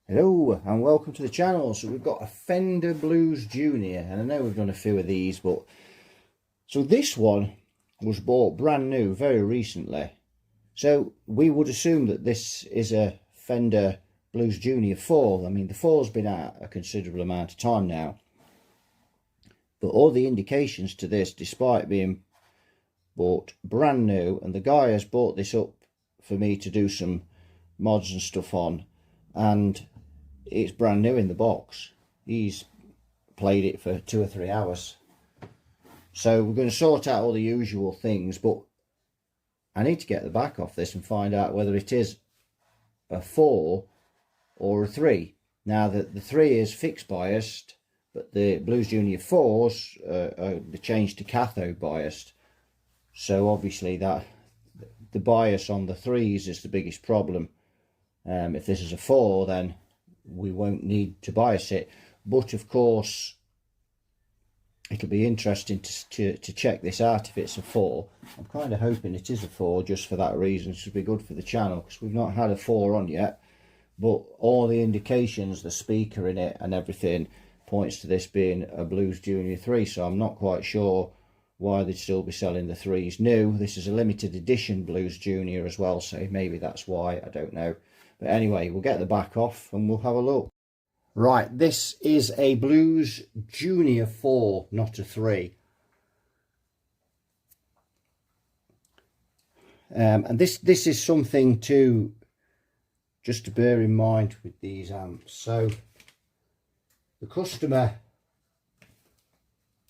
Hello and welcome to the channel. So we've got a Fender Blues Junior, and I know we've done a few of these, but so this one was bought brand new very recently. So we would assume that this is a Fender Blues Junior 4. I mean, the 4's been out a considerable amount of time now, but all the indications to this, despite being bought brand new, and the guy has bought this up for me to do some mods and stuff on, and it's brand new in the box. He's played it for 2 or 3 hours. So we're going to sort out all the usual things, but I need to get the back off this and find out whether it is a 4 or a 3. Now the 3 is fixed biased, but the Blues Junior 4s are changed to cathode biased. So obviously that the bias on the 3s is the biggest problem. If this is a 4, then we won't need to bias it, but of course it'll be interesting to check this out if it's a 4. I'm kind of hoping it is a 4 just for that reason. It should be good for the channel because we've not had a 4 on yet, but all the indications, the speaker in it and everything points to this being a Blues Junior 3, so I'm not quite sure why they'd still be selling the 3s new. This is a limited edition Blues Junior as well, so maybe that's why, I don't know. But anyway, we'll get the back off and we'll have a look. Right, this is a Blues Junior 4, not a 3. And this is something just to bear in mind with these amps. So the customer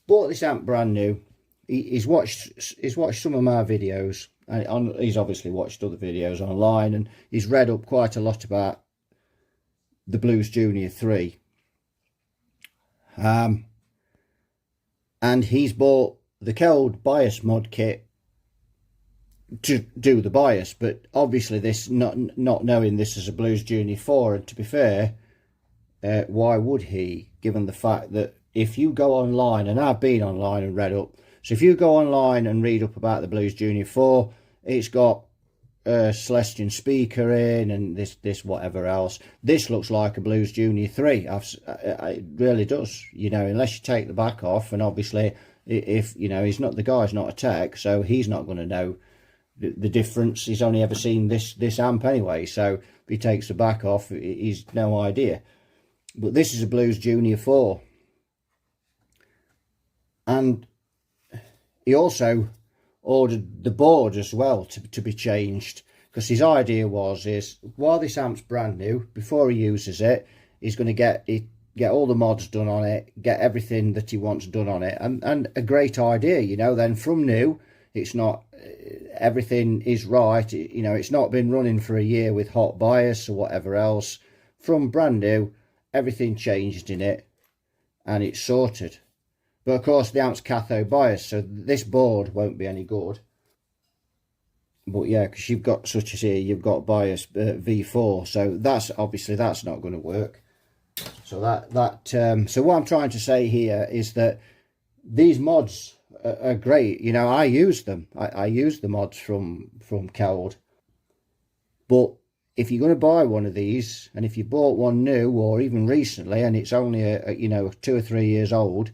bought this amp brand new. He's watched some of my videos, and he's obviously watched other videos online, and he's read up quite a lot about the Blues Junior 3. And he's bought the Keld bias mod kit to do the bias, but obviously this not knowing this is a Blues Junior 4, and to be fair, why would he, given the fact that if you go online, and I've been online and read up, so if you go online and read up about the Blues Junior 4, it's got a Celestion speaker in and this whatever else. This looks like a Blues Junior 3. It really does, you know, unless you take the back off, and obviously if you know, the guy's not a tech, so he's not going to know the difference. He's only ever seen this amp anyway, so if he takes the back off, he's no idea. But this is a Blues Junior 4, and he also ordered the board as well to be changed, because his idea is while this amp's brand new, before he uses it, he's going to get all the mods done on it, get everything that he wants done on it, and a great idea, you know. Then from new, it's not everything is right, you know, it's not been running for a year with hot bias or whatever else. From brand new, everything changed in it and it's sorted. But of course the amp's cathode bias, so this board won't be any good. But yeah, because you've got, such as here, you've got bias V4, so that's obviously that's not going to work. So so what I'm trying to say here is that these mods are great. You know, I use them. I use the mods from Keld. But if you're going to buy one of these, and if you bought one new or even recently, and it's only you know, 2 or 3 years old,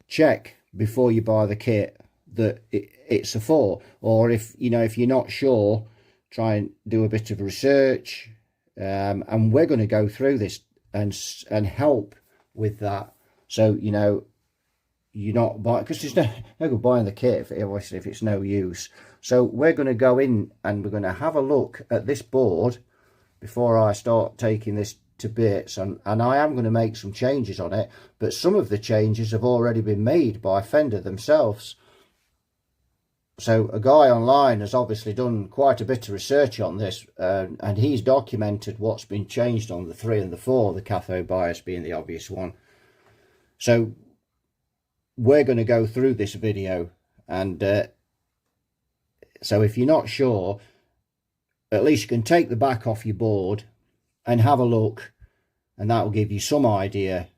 check before you buy the kit that it's a 4. Or if you know, if you're not sure, try and do a bit of research, and we're going to go through this and help with that. So you know, you're not buying, because there's no good buying the kit if it's no use. So we're going to go in and we're going to have a look at this board before I start taking this to bits, and I am going to make some changes on it, but some of the changes have already been made by Fender themselves. So a guy online has obviously done quite a bit of research on this, and he's documented what's been changed on the 3 and the 4, the cathode bias being the obvious one. So we're going to go through this video, and so if you're not sure, at least you can take the back off your board and have a look, and that will give you some idea.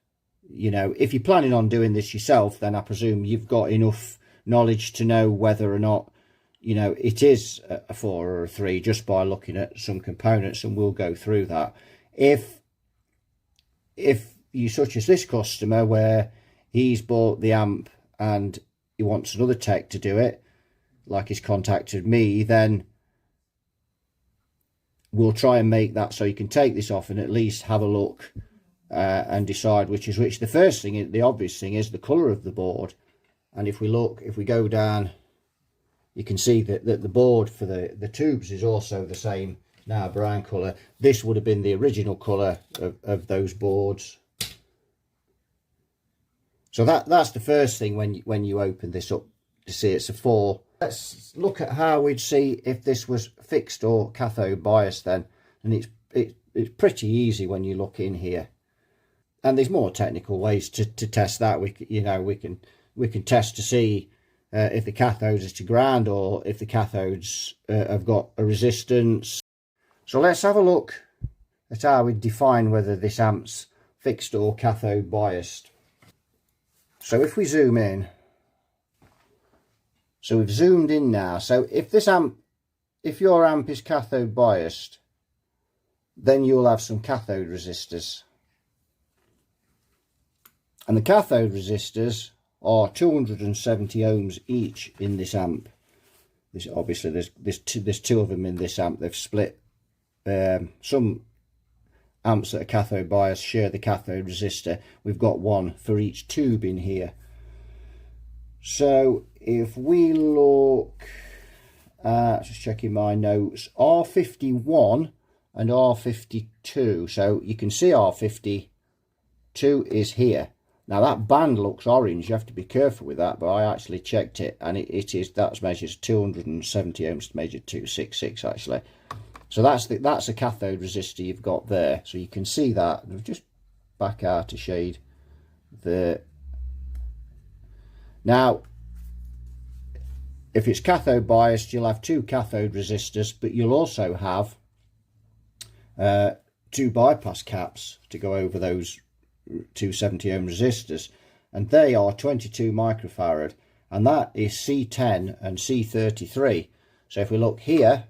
You know, if you're planning on doing this yourself, then I presume you've got enough knowledge to know whether or not, you know, it is a 4 or a 3 just by looking at some components, and we'll go through that. If if you such as this customer where he's bought the amp and he wants another tech to do it, like he's contacted me, then we'll try and make that so you can take this off and at least have a look and decide which is which. The first thing, the obvious thing, is the colour of the board. And if we go down, you can see that the board for the tubes is also the same now, brown colour. This would have been the original colour of those boards. So that's the first thing when you open this up to see it's a 4. Let's look at how we'd see if this was fixed or cathode biased then. And it's pretty easy when you look in here. And there's more technical ways to test that. We can test to see if the cathodes is to ground or if the cathodes have got a resistance. So let's have a look at how we define whether this amp's fixed or cathode biased. So if we zoom in, so we've zoomed in now. So if your amp is cathode biased, then you'll have some cathode resistors. And the cathode resistors are 270 ohms each in this amp. Obviously there's two of them in this amp. They've split. Some amps that are cathode biased share the cathode resistor. We've got one for each tube in here. So if we look at, just checking my notes, R51 and R52. So you can see R52 is here. Now that band looks orange. You have to be careful with that, but I actually checked it, and that's measured 270 ohms, measured 266 actually. So that's a cathode resistor you've got there. So you can see that. We'll just back out to shade the. Now, if it's cathode biased, you'll have 2 cathode resistors, but you'll also have 2 bypass caps to go over those 270 ohm resistors, and they are 22 microfarad, and that is C10 and C33. So if we look here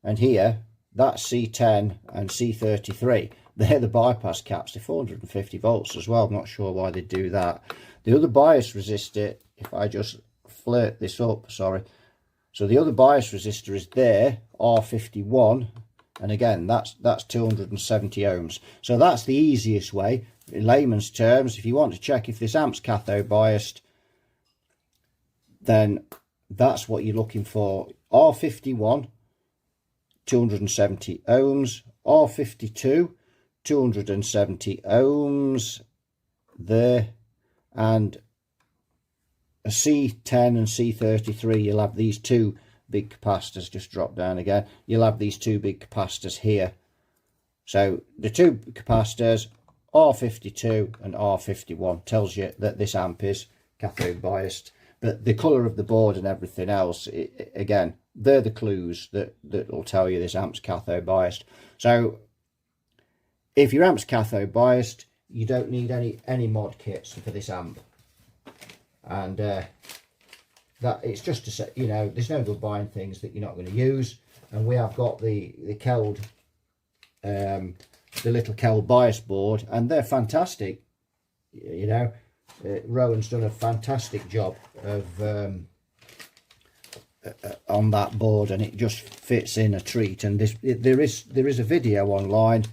and here, that's C10 and C33. They're the bypass caps. They're 450 volts as well. I'm not sure why they do that. The other bias resistor, if I just flirt this up, sorry. So the other bias resistor is there, R51, and again, that's 270 ohms. So that's the easiest way, in layman's terms. If you want to check if this amp's cathode biased, then that's what you're looking for. R51, 270 ohms. R52, 270 ohms there. And a C10 and C33, you'll have these 2 big capacitors. Just drop down again. You'll have these 2 big capacitors here. So the 2 capacitors, R52 and R51, tells you that this amp is cathode biased. But the colour of the board and everything else, again, they're the clues that will tell you this amp's cathode biased. So if your amp's cathode biased, you don't need any mod kits for this amp. And that it's just to say, you know, there's no good buying things that you're not going to use. And we have got the Keld, the little Keld bias board, and they're fantastic. You know, Rowan's done a fantastic job of on that board, and it just fits in a treat. And there is a video online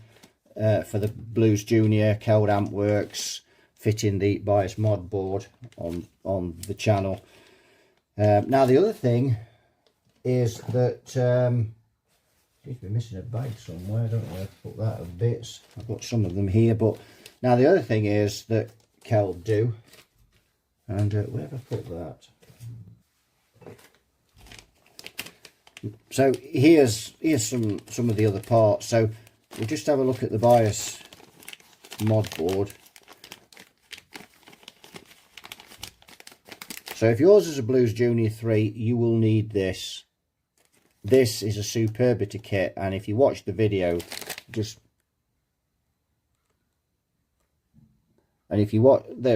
for the Blues Junior Keld Amp Works fitting the bias mod board on the channel. Now the other thing is that seems to be missing a bag somewhere. I don't know where to put that of bits. I've got some of them here, but now the other thing is that Keld do, and where have I put that? So here's some of the other parts. So we'll just have a look at the bias mod board. So if yours is a Blues Junior 3, you will need this. This is a Superbity kit, and if you watch the video, there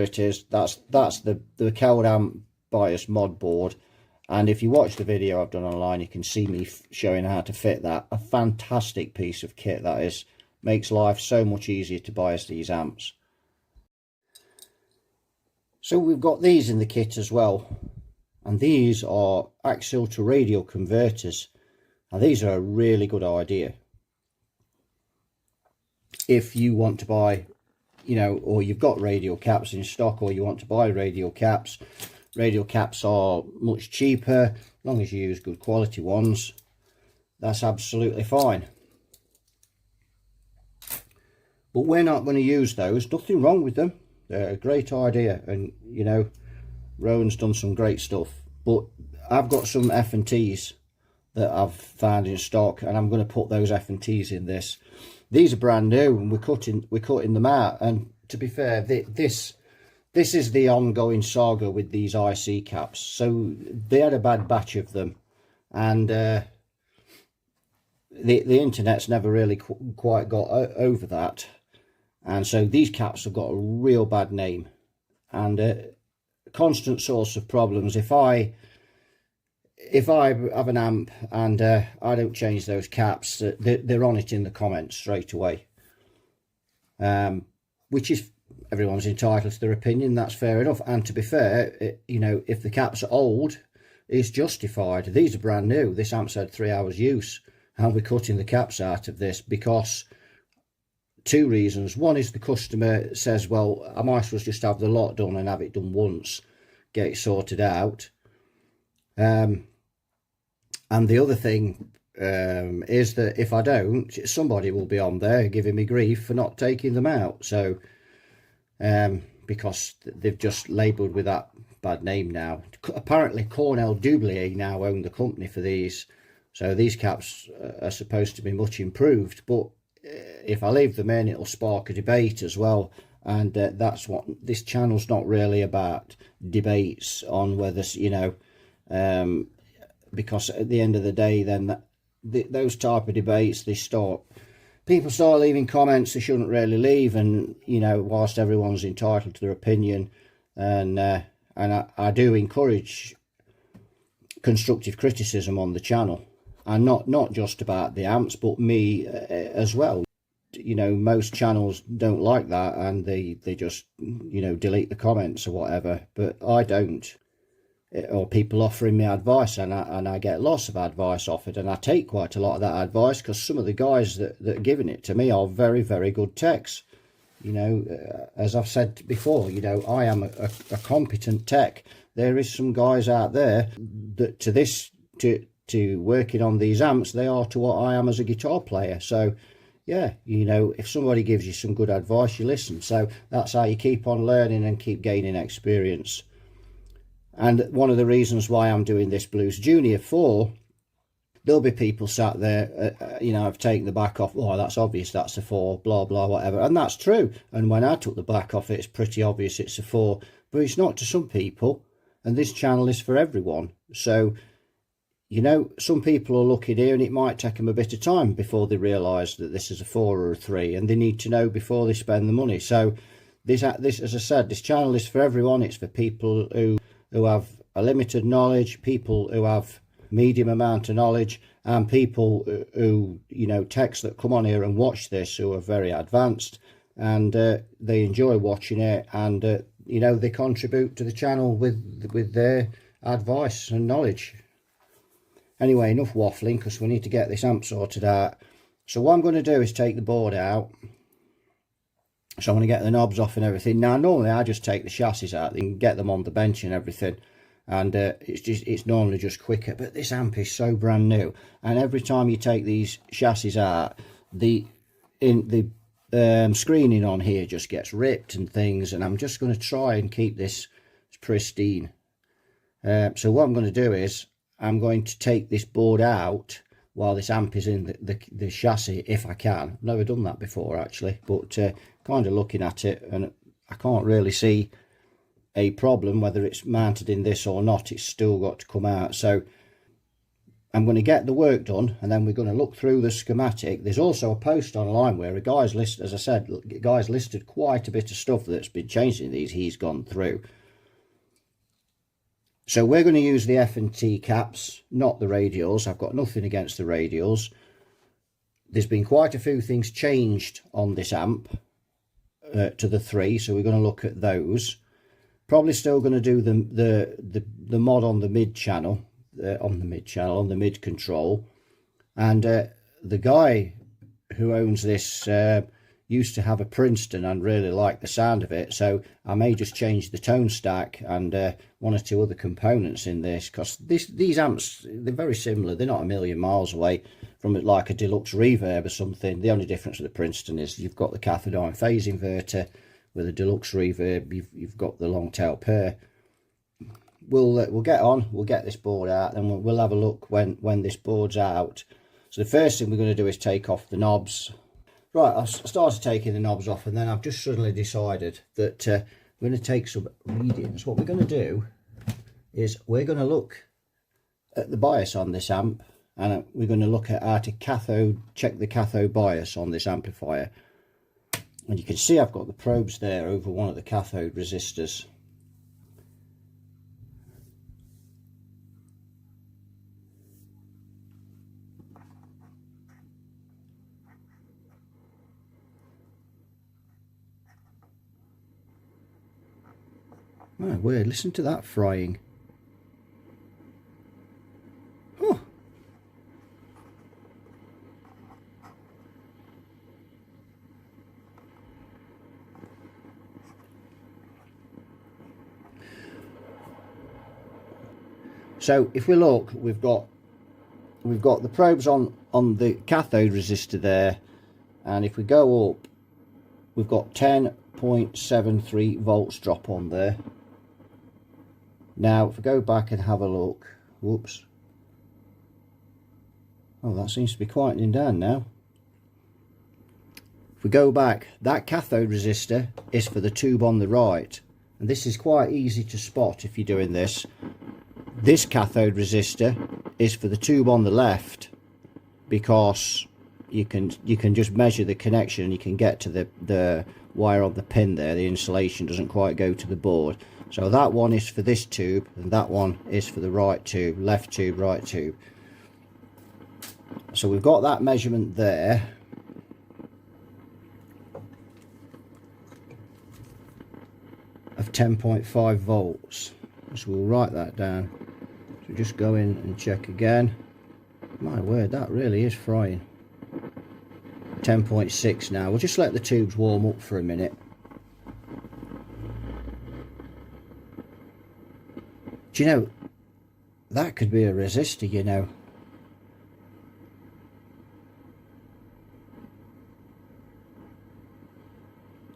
it is. That's the Keld Amp bias mod board. And if you watch the video I've done online, you can see me showing how to fit that. A fantastic piece of kit that is. makes life so much easier to bias these amps. So we've got these in the kit as well, and these are axial to radial converters, and these are a really good idea if you want to buy, you know, or you've got radial caps in stock, or you want to buy radial caps. Radial caps are much cheaper, as long as you use good quality ones. That's absolutely fine. But we're not going to use those. Nothing wrong with them. They're a great idea, and you know, Rowan's done some great stuff. But I've got some F&Ts that I've found in stock, and I'm going to put those F&Ts in this. These are brand new, and we're cutting them out. And to be fair, this is the ongoing saga with these IC caps. So they had a bad batch of them, and the internet's never really quite got over that. And so these caps have got a real bad name, and a constant source of problems. If I have an amp and I don't change those caps, they're on it in the comments straight away. Which is, everyone's entitled to their opinion, that's fair enough. And to be fair, you know, if the caps are old, it's justified. These are brand new. This amp's had 3 hours use, and we're cutting the caps out of this because two reasons. One is the customer says, well, I might as well just have the lot done and have it done once, get it sorted out. And the other thing is that if I don't, somebody will be on there giving me grief for not taking them out. So because they've just labelled with that bad name now. Apparently Cornell Dublier now own the company for these, so these caps are supposed to be much improved. But if I leave them in, it'll spark a debate as well, and that's what this channel's not really about, debates on whether, you know, because at the end of the day, then those type of debates, people start leaving comments they shouldn't really leave. And you know, whilst everyone's entitled to their opinion, and I do encourage constructive criticism on the channel, and not just about the amps, but me as well. You know, most channels don't like that, and they just, you know, delete the comments or whatever, but I don't. Or people offering me advice, and I get lots of advice offered, and I take quite a lot of that advice, because some of the guys that are giving it to me are very, very good techs. You know, as I've said before, you know, I am a competent tech. There is some guys out there that to working on these amps, they are to what I am as a guitar player. So yeah, you know, if somebody gives you some good advice, you listen. So that's how you keep on learning and keep gaining experience. And one of the reasons why I'm doing this Blues Junior 4, there'll be people sat there, you know, I've taken the back off, oh, that's obvious, that's a 4, blah, blah, whatever. And that's true. And when I took the back off, it's pretty obvious it's a 4. But it's not to some people. And this channel is for everyone. So, you know, some people are looking here, and it might take them a bit of time before they realise that this is a 4 or a 3. And they need to know before they spend the money. So this, as I said, this channel is for everyone. It's for people who have a limited knowledge, people who have medium amount of knowledge, and people who, you know, techs that come on here and watch this who are very advanced, and they enjoy watching it, and you know, they contribute to the channel with their advice and knowledge. Anyway, enough waffling, because we need to get this amp sorted out. So what I'm going to do is take the board out. So I'm going to get the knobs off and everything. Now normally I just take the chassis out and get them on the bench and everything, and it's normally just quicker. But this amp is so brand new, and every time you take these chassis out, the screening on here just gets ripped and things. And I'm just going to try and keep this pristine. So what I'm going to do is I'm going to take this board out while this amp is in the chassis, if I can. I've never done that before actually, but kind of looking at it, and I can't really see a problem whether it's mounted in this or not. It's still got to come out. So I'm going to get the work done, and then we're going to look through the schematic. There's also a post online where a guy's listed, as I said, guy's listed quite a bit of stuff that's been changed in these. He's gone through. So we're going to use the F&T caps, not the radials. I've got nothing against the radials. there's been quite a few things changed on this amp to the 3, so we're going to look at those. Probably still going to do the mod on the mid channel, on the mid control. And the guy who owns this used to have a Princeton and really liked the sound of it, so I may just change the tone stack and one or two other components in this, because these amps, they're very similar. They're not a million miles away from it, like a deluxe reverb or something. The only difference with the Princeton is you've got the cathode ion phase inverter. With a deluxe reverb, you've got the long tail pair. We'll get on, we'll get this board out, and we'll have a look when this board's out. So the first thing we're going to do is take off the knobs. Right, I started taking the knobs off, and then I've just suddenly decided that we're going to take some readings. What we're going to do is we're going to look at the bias on this amp, and we're going to look at how to check the cathode bias on this amplifier. And you can see I've got the probes there over one of the cathode resistors. Oh, weird, listen to that frying. Huh. So if we look, we've got the probes on the cathode resistor there, and if we go up, we've got 10.73 volts drop on there. Now if we go back and have a look, whoops, oh, that seems to be quietening down now. If we go back, that cathode resistor is for the tube on the right, and this is quite easy to spot if you're doing this. This cathode resistor is for the tube on the left, because you can just measure the connection and you can get to the wire on the pin there. The insulation doesn't quite go to the board. So that one is for this tube, and that one is for the right tube, left tube, right tube. So we've got that measurement there. Of 10.5 volts. So we'll write that down. So just go in and check again. My word, that really is frying. 10.6 now. We'll just let the tubes warm up for a minute. Do you know, that could be a resistor, you know.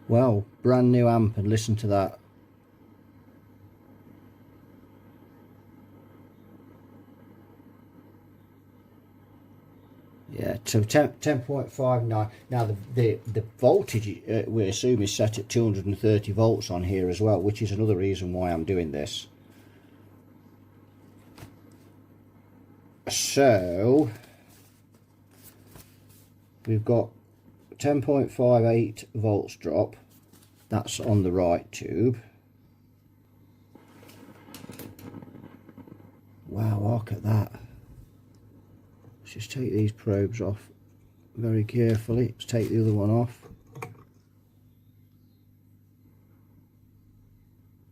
Well, brand new amp, and listen to that. Yeah, so 10.59. Now the voltage we assume is set at 230 volts on here as well, which is another reason why I'm doing this. So we've got 10.58 volts drop. That's on the right tube. Wow, look at that. Let's just take these probes off very carefully. Let's take the other one off.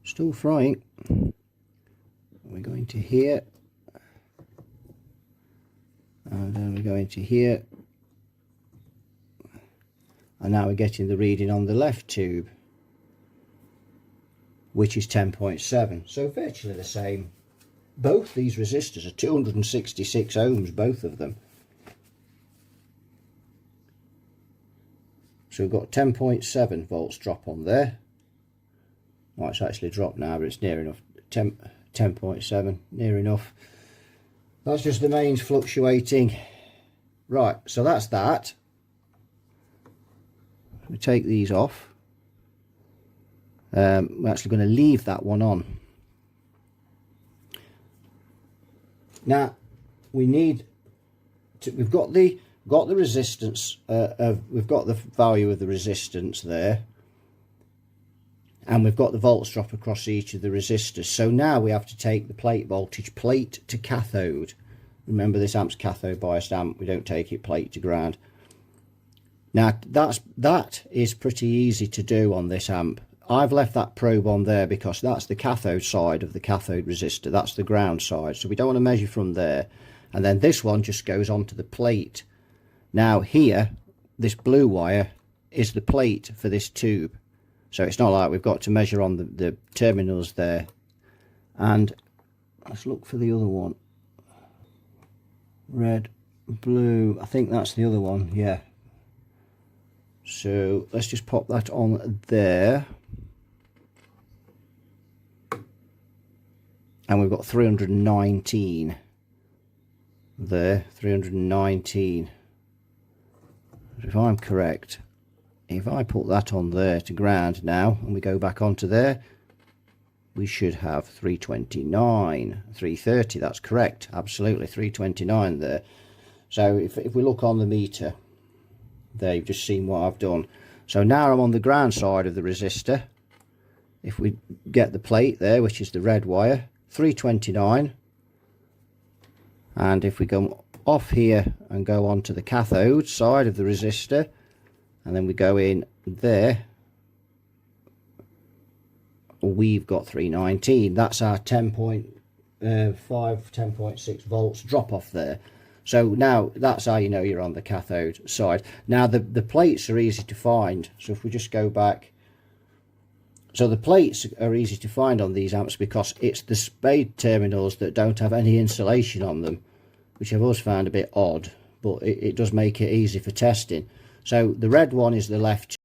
Still frying. We're going to here. And then we're going to here. And now we're getting the reading on the left tube, which is 10.7. So virtually the same. Both these resistors are 266 ohms, both of them. So we've got 10.7 volts drop on there. Well, it's actually dropped now, but it's near enough. 10.7, near enough. That's just the mains fluctuating. Right, so that's that. We take these off. We're actually going to leave that one on. Now we need to, we've got the resistance we've got the value of the resistance there, and we've got the volts drop across each of the resistors. So now we have to take the plate voltage, plate to cathode. Remember, this amp's cathode biased amp, we don't take it plate to ground. Now that is pretty easy to do on this amp. I've left that probe on there because that's the cathode side of the cathode resistor. That's the ground side. So we don't want to measure from there. And then this one just goes onto the plate. Now here, this blue wire is the plate for this tube. So it's not like we've got to measure on the terminals there. And let's look for the other one. Red, blue, I think that's the other one, yeah. So let's just pop that on there. And we've got 319 there, 319. If I'm correct, if I put that on there to ground now, and we go back onto there, we should have 329, 330, that's correct, absolutely, 329 there. So if we look on the meter, there you've just seen what I've done. So now I'm on the ground side of the resistor. If we get the plate there, which is the red wire, 329. And if we go off here and go on to the cathode side of the resistor, and then we go in there, we've got 319. That's our 10.5, 10.6 volts drop off there. So now that's how you know you're on the cathode side. Now the plates are easy to find. So if we just go back, so the plates are easy to find on these amps because it's the spade terminals that don't have any insulation on them, which I've always found a bit odd, but it does make it easy for testing. So the red one is the left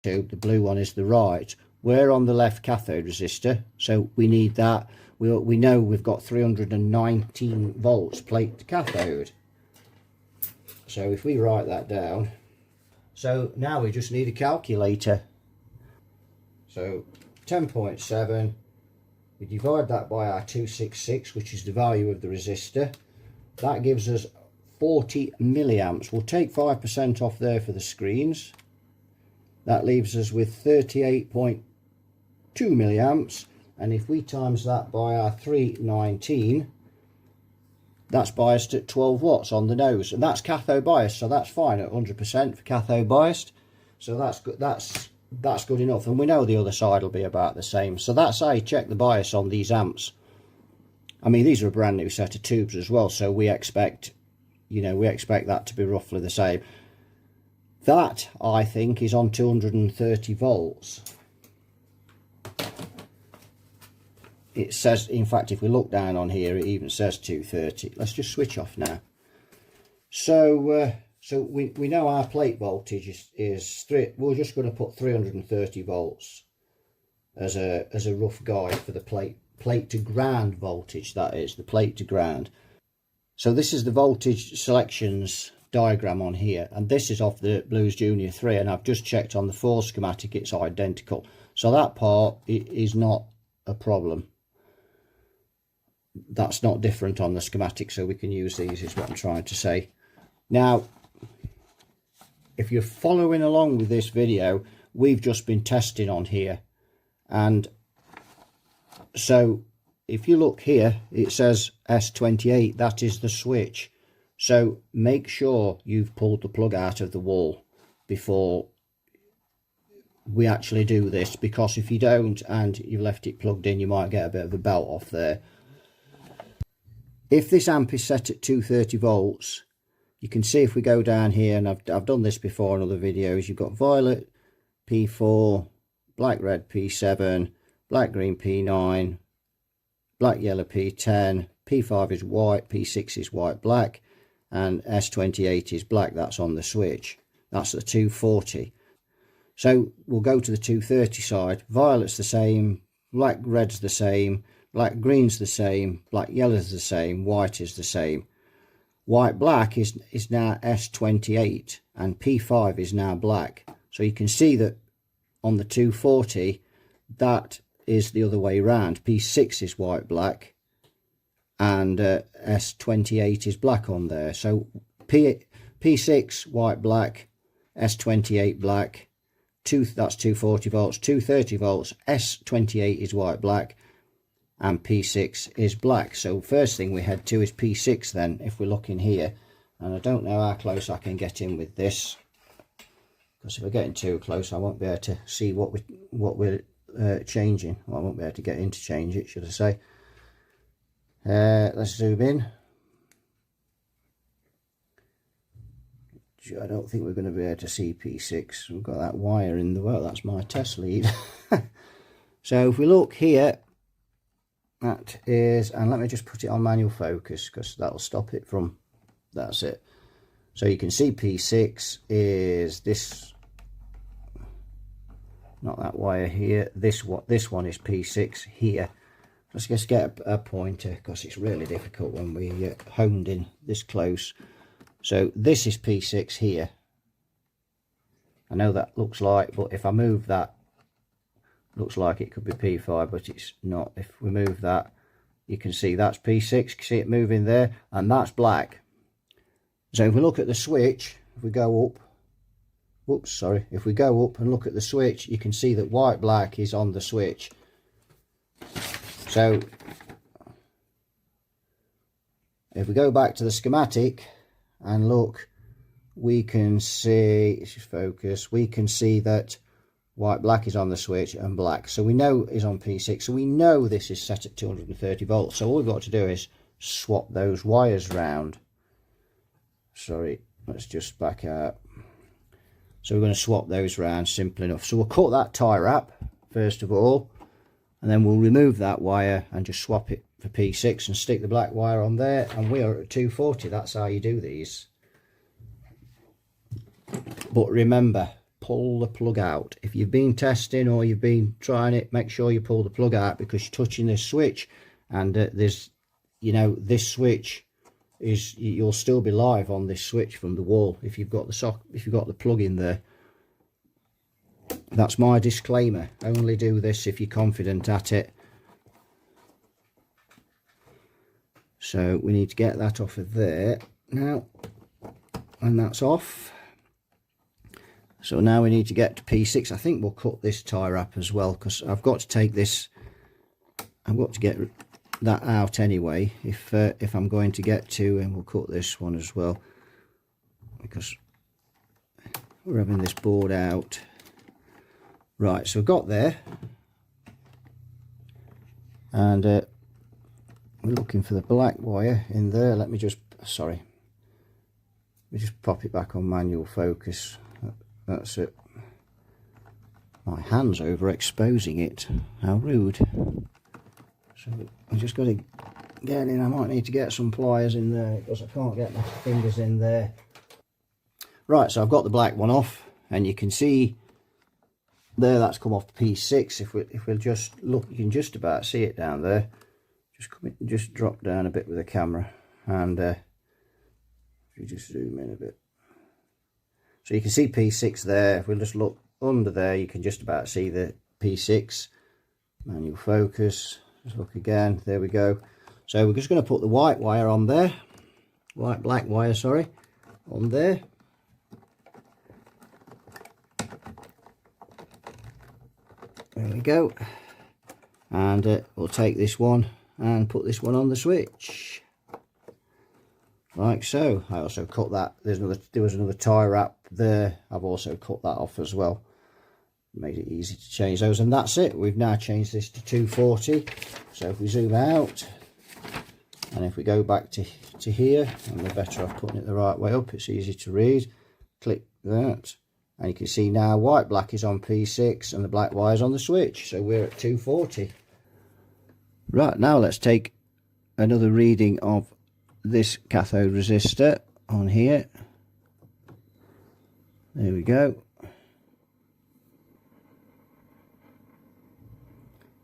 tube, the blue one is the right. We're on the left cathode resistor, so we need that. We know we've got 319 volts plate to cathode. So if we write that down, so now we just need a calculator. So 10.7, we divide that by our 266, which is the value of the resistor. That gives us 40 milliamps. We'll take 5% off there for the screens. That leaves us with 38.2 milliamps. And if we times that by our 319, that's biased at 12 watts on the nose, and that's cathode biased, so that's fine at 100% for cathode biased. So that's good. That's good enough, and we know the other side will be about the same. So that's how you check the bias on these amps. I mean, these are a brand new set of tubes as well, so we expect, you know, we expect that to be roughly the same. That I think is on 230 volts. It says, in fact, if we look down on here, it even says 230. Let's just switch off now. So so we know our plate voltage is we're just going to put 330 volts as a rough guide for the plate to ground voltage. That is the plate to ground. So this is the voltage selections diagram on here, and this is off the Blues Junior 3, and I've just checked on the 4 schematic, it's identical. So that part is not a problem. That's not different on the schematic, so we can use these, is what I'm trying to say. Now, if you're following along with this video, we've just been testing on here, and so if you look here, it says S28, that is the switch. So make sure you've pulled the plug out of the wall before we actually do this, because if you don't and you've left it plugged in, you might get a bit of a belt off there. If this amp is set at 230 volts, you can see if we go down here, and I've done this before in other videos, you've got violet P4, black red P7, black green P9, black yellow P10, P5 is white, P6 is white black, and S28 is black. That's on the switch. That's the 240. So we'll go to the 230 side. Violet's the same, black red's the same, black green's the same, black yellow's the same, white is the same. White black is now S28, and P5 is now black. So you can see that on the 240, that is the other way round. P6 is white black, and S28 is black on there. So P6 white black, S28 black, that's 240 volts, 230 volts, S28 is white black, and P6 is black. So first thing we head to is P6 then, if we look in here. And I don't know how close I can get in with this, because if we're getting too close I won't be able to see what we're changing. Well, I won't be able to get in to change it, should I say. Let's zoom in. I don't think we're going to be able to see P6. We've got that wire in the, well, that's my test lead. So if we look here, that is, and let me just put it on manual focus because that'll stop it from, that's it. So you can see P6 is this, not that wire here, this one is P6 here. Let's just get a pointer because it's really difficult when we honed in this close. So this is P6 here. I know that looks like, but if I move that, looks like it could be P5, but it's not. If we move that, you can see that's P6. You can see it moving there, and that's black. So if we look at the switch, if we go up, whoops, sorry, if we go up and look at the switch, you can see that white black is on the switch. So if we go back to the schematic and look, we can see, let's just focus, we can see that white black is on the switch and black, so we know is on P6, so we know this is set at 230 volts. So all we've got to do is swap those wires round. Sorry, let's just back out. So we're going to swap those round, simple enough. So we'll cut that tie wrap first of all, and then we'll remove that wire and just swap it for P6 and stick the black wire on there, and we are at 240. That's how you do these. But remember, pull the plug out. If you've been testing or you've been trying it, make sure you pull the plug out, because you're touching this switch, and there's, you know, this switch is, you'll still be live on this switch from the wall if you've got the plug in there. That's my disclaimer. Only do this if you're confident at it. So we need to get that off of there now, and that's off. So now we need to get to P6. I think we'll cut this tie wrap as well, because I've got to take this, I've got to get that out anyway if I'm going to get to, and we'll cut this one as well, because we're having this board out. Right, so we've got there, and we're looking for the black wire in there. Let me just, sorry, let me just pop it back on manual focus. That's it. My hand's overexposing it. How rude. So I just got to get in. I might need to get some pliers in there because I can't get my fingers in there. Right, so I've got the black one off, and you can see there that's come off P6. If we'll just look, you can just about see it down there. Just come in, just drop down a bit with the camera, and if you just zoom in a bit. So you can see P6 there. If we'll just look under there, you can just about see the P6. Manual focus. Just look again. There we go. So we're just going to put the white wire on there. Black wire, sorry, on there. There we go. And we'll take this one and put this one on the switch. Like so. I also cut that. There was another tie wrap there. I've also cut that off as well. Made it easy to change those, and that's it. We've now changed this to 240. So if we zoom out, and if we go back to here, and we're better off putting it the right way up, it's easy to read. Click that, and you can see now white black is on P6 and the black wire's on the switch. So we're at 240. Right, now let's take another reading of this cathode resistor on here. There we go.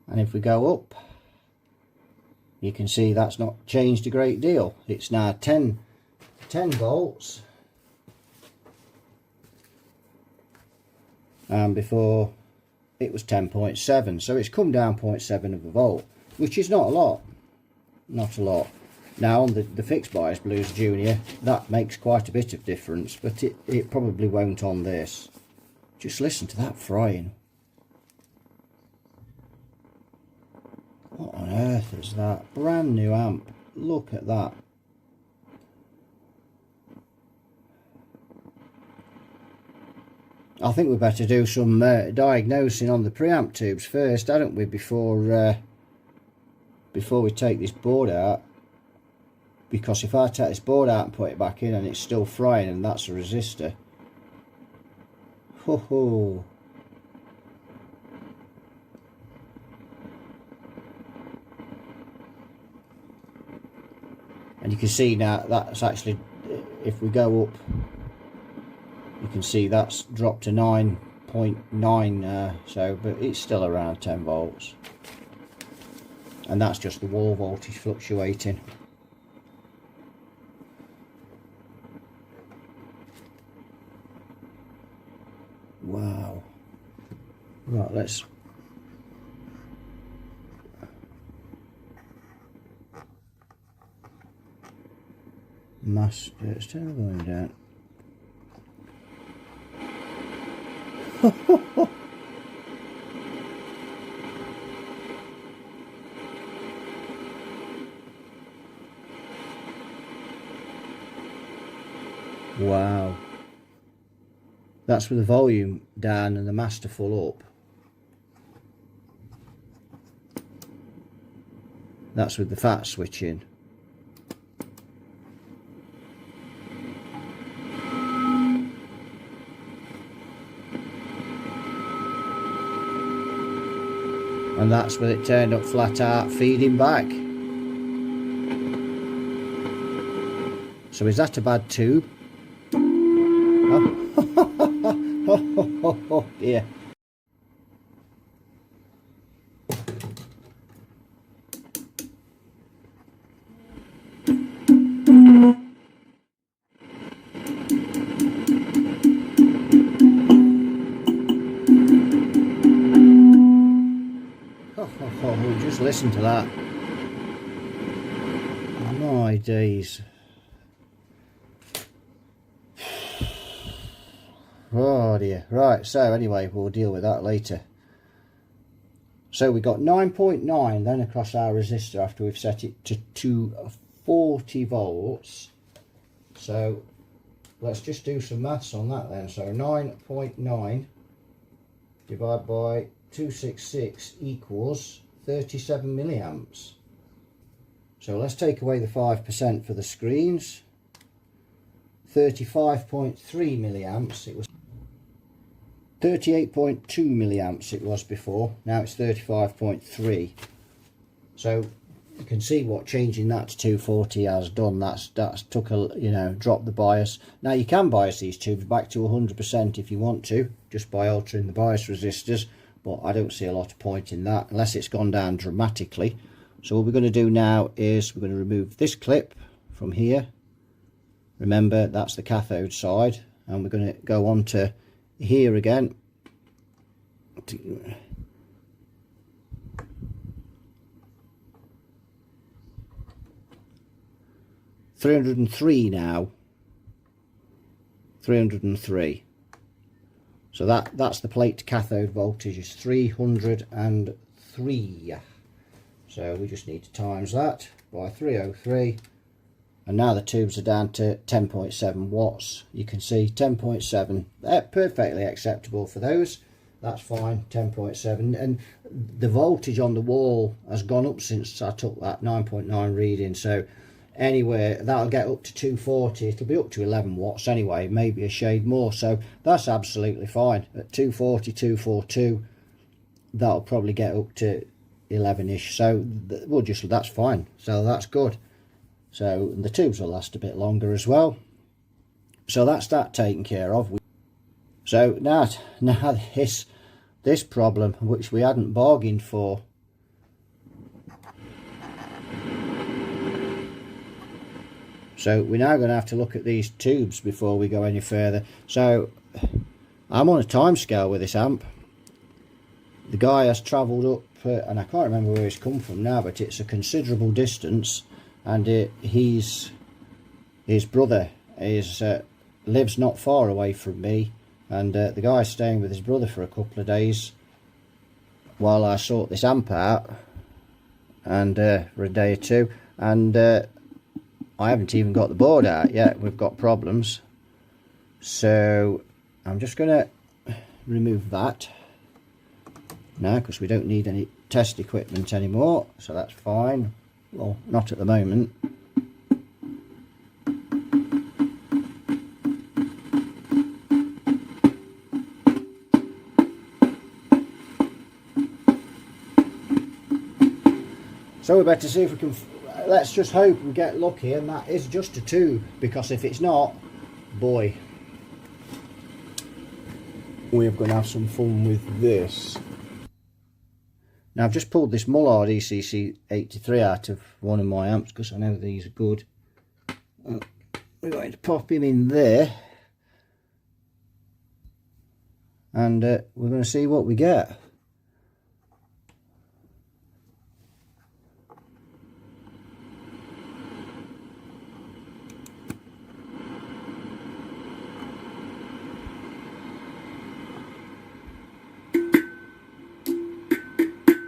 And if we go up, you can see that's not changed a great deal. It's now 10 volts, and before it was 10.7, so it's come down 0.7 of a volt, which is not a lot. Not a lot. Now on the fixed bias blues junior, that makes quite a bit of difference, but it probably won't on this. Just listen to that frying. What on earth is that? Brand new amp. Look at that. I think we better do some diagnosing on the preamp tubes first, hadn't we, before we take this board out. Because if I take this board out and put it back in and it's still frying, and that's a resistor. Ho ho. And you can see now that's actually, if we go up, you can see that's dropped to 9.9 so, but it's still around 10 volts. And that's just the wall voltage fluctuating. Wow. Right, let's it's still going down. Wow. That's with the volume down and the master full up. That's with the fat switching. And that's when it turned up flat out, feeding back. So is that a bad tube? Oh dear. Just listen to that. My days. Oh dear. Right, so anyway, we'll deal with that later. So we got 9.9 then across our resistor after we've set it to 240 volts. So let's just do some maths on that then. So 9.9 divided by 266 equals 37 milliamps. So let's take away the 5% for the screens. 35.3 milliamps. It was 38.2 milliamps it was before. Now it's 35.3. So you can see what changing that to 240 has done. That's took a, you know, dropped the bias. Now you can bias these tubes back to 100% if you want to, just by altering the bias resistors. But I don't see a lot of point in that unless it's gone down dramatically. So what we're going to do now is we're going to remove this clip from here. Remember, that's the cathode side, and we're going to go on to here again. 303 now. 303. So that's the plate to cathode voltage is 303. So we just need to times that by 303. And now the tubes are down to 10.7 watts. You can see 10.7. They're perfectly acceptable for those. That's fine, 10.7. And the voltage on the wall has gone up since I took that 9.9 reading. So anywhere that'll get up to 240. It'll be up to 11 watts anyway, maybe a shade more. So that's absolutely fine. At 240, 242, that'll probably get up to 11ish. So we'll just, that's fine. So that's good. So the tubes will last a bit longer as well. So that's that taken care of. So now this problem, which we hadn't bargained for. So we're now going to have to look at these tubes before we go any further. So I'm on a time scale with this amp. The guy has travelled up, and I can't remember where he's come from now, but it's a considerable distance. And his brother lives not far away from me, and the guy's staying with his brother for a couple of days while I sort this amp out, and for a day or two, and I haven't even got the board out yet. We've got problems, so I'm just going to remove that now because we don't need any test equipment anymore, so that's fine. Well, not at the moment. So we better see if we can, let's just hope we get lucky and that is just a tube, because if it's not, boy, we're going to have some fun with this. Now I've just pulled this Mullard ECC 83 out of one of my amps because I know these are good. We're going to pop him in there, and we're going to see what we get.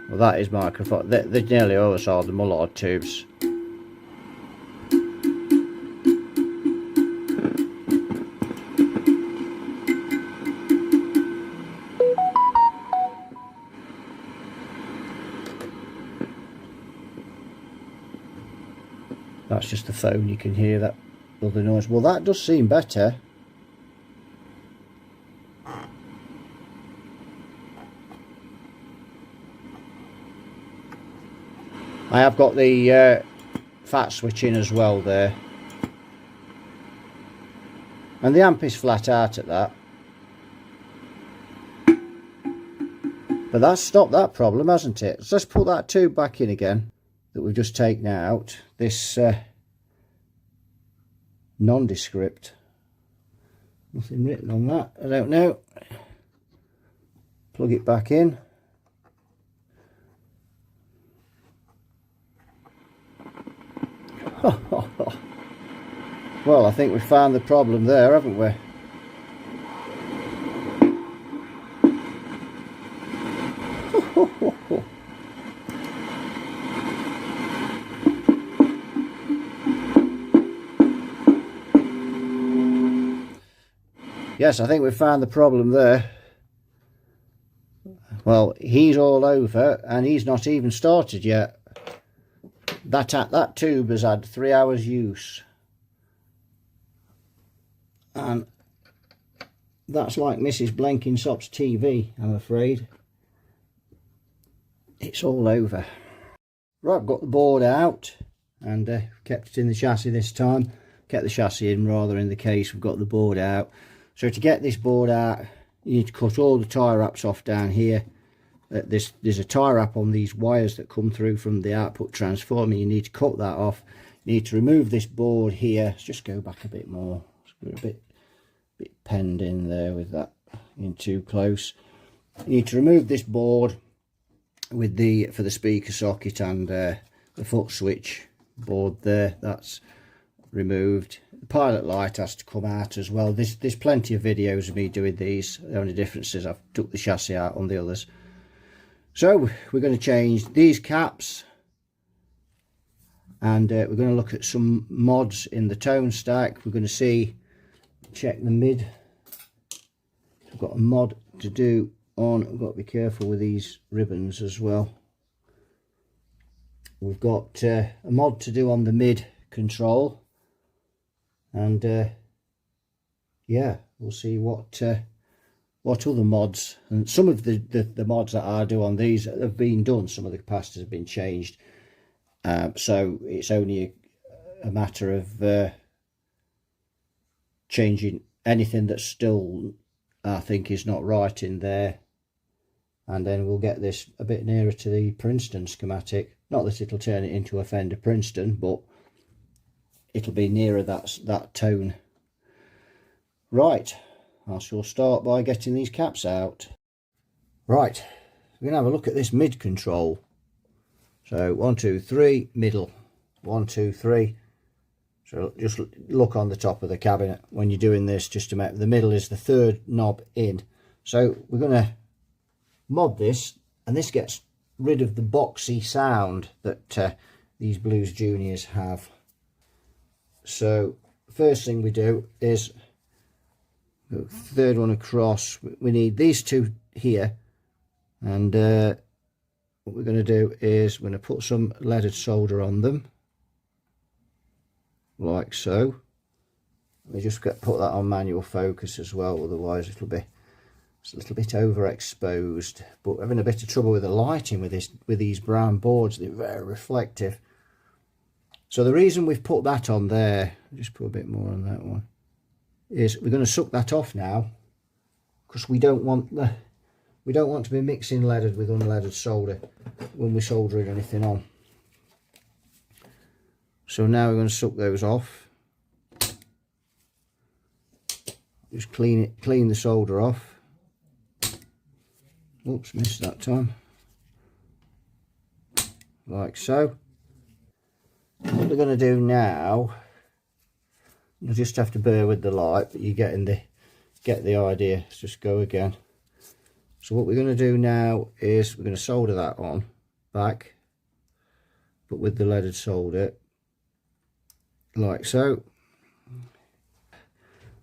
Well, that is microphone. They're nearly always are the Mullard tubes. That's just the phone, you can hear that other noise. Well, that does seem better. I have got the fat switch in as well there, and the amp is flat out at that, but that's stopped that problem, hasn't it? So let's put that tube back in again that we've just taken out. This nondescript, nothing written on that, I don't know. Plug it back in. Well, I think we've found the problem there, haven't we? Yes, I think we've found the problem there. Well, he's all over and he's not even started yet. That tube has had 3 hours use, and that's like Mrs. Blenkinsop's TV, I'm afraid. It's all over. Right, I've got the board out and kept it in the chassis this time. Kept the chassis in rather in the case. We've got the board out. So to get this board out, you need to cut all the tie wraps off down here. There's a tie wrap on these wires that come through from the output transformer. You need to cut that off. You need to remove this board here. Let's just go back a bit more. We're a bit penned in there with that in too close. You need to remove this board with for the speaker socket and the foot switch board there. That's removed. The pilot light has to come out as well. There's plenty of videos of me doing these. The only difference is I've took the chassis out on the others. So we're going to change these caps, and we're going to look at some mods in the tone stack. We're going to check the mid. We've got a mod to do on. We've got to be careful with these ribbons as well. We've got a mod to do on the mid control, and yeah, we'll see what other mods, and some of the mods that I do on these have been done. Some of the capacitors have been changed, so it's only a matter of changing anything that still I think is not right in there, and then we'll get this a bit nearer to the Princeton schematic. Not that it'll turn it into a Fender Princeton, but it'll be nearer that tone. Right, I shall start by getting these caps out. Right, we're going to have a look at this mid control. So 1, 2, 3, middle. 1, 2, 3. So just look on the top of the cabinet when you're doing this, just to make the middle is the third knob in. So we're going to mod this, and this gets rid of the boxy sound that these Blues Juniors have. So first thing we do is third one across. We need these two here, and what we're going to do is we're going to put some leaded solder on them, like so. We just put that on manual focus as well, otherwise it's a little bit overexposed. But we're having a bit of trouble with the lighting with these brown boards. They're very reflective. So the reason we've put that on there, just put a bit more on that one, is we're going to suck that off now, because we don't want to be mixing leaded with unleaded solder when we're soldering anything on. So now we're going to suck those off. Just clean the solder off. Oops, missed that time. Like so. What we're going to do now, you'll just have to bear with the light, but you get the idea. Let's just go again. So what we're going to do now is we're going to solder that on back, but with the leaded solder, like so.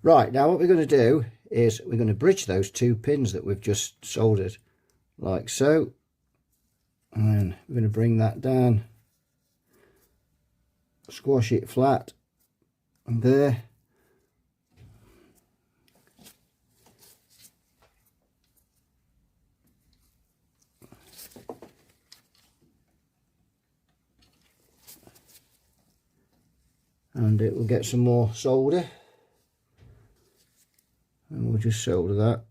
Right, now what we're going to do is we're going to bridge those two pins that we've just soldered, like so, and then we're going to bring that down, squash it flat, and there. And it will get some more solder, and we'll just solder that.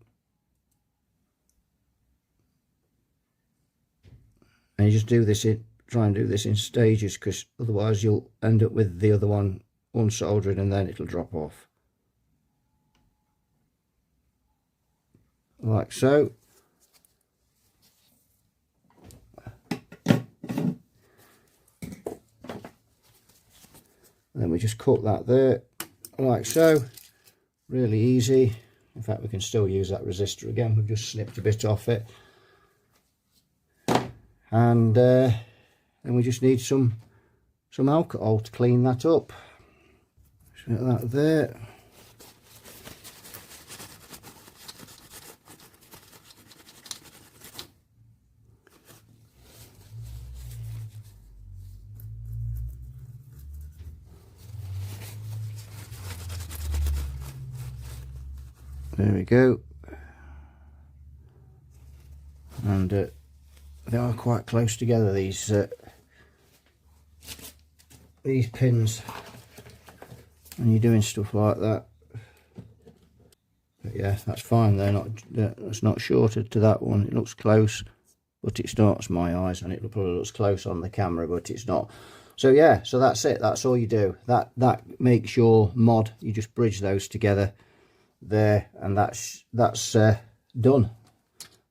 And you just do this try and do this in stages, because otherwise you'll end up with the other one unsoldered and then it'll drop off. Like so. And then we just cut that there, like so. Really easy. In fact, we can still use that resistor again. We've just snipped a bit off it. And then we just need some alcohol to clean that up. Just get that there. There we go. And they are quite close together, these pins, when you're doing stuff like that. But yeah, that's fine. It's not shorted to that one. It looks close, but it's not. It's my eyes, and it probably looks close on the camera, but it's not. So yeah, so that's it. That's all you do. That makes your mod. You just bridge those together there, and that's done.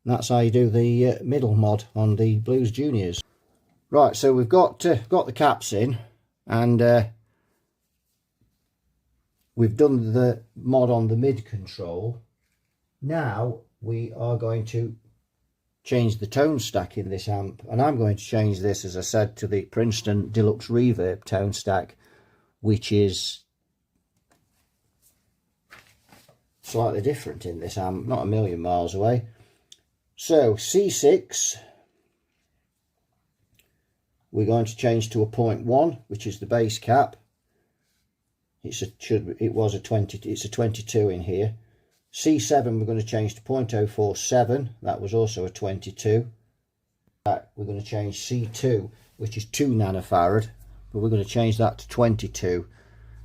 That's how you do the middle mod on the Blues Juniors. Right, so we've got the caps in, and we've done the mod on the mid control. Now we are going to change the tone stack in this amp, and I'm going to change this, as I said, to the Princeton Deluxe Reverb tone stack, which is slightly different in this amp, not a million miles away. So C6, we're going to change to a 0.1, which is the bass cap. It's a 22 in here. C7 we're going to change to 0.047. That was also a 22. We're going to change C2, which is 2 nanofarad, but we're going to change that to 22.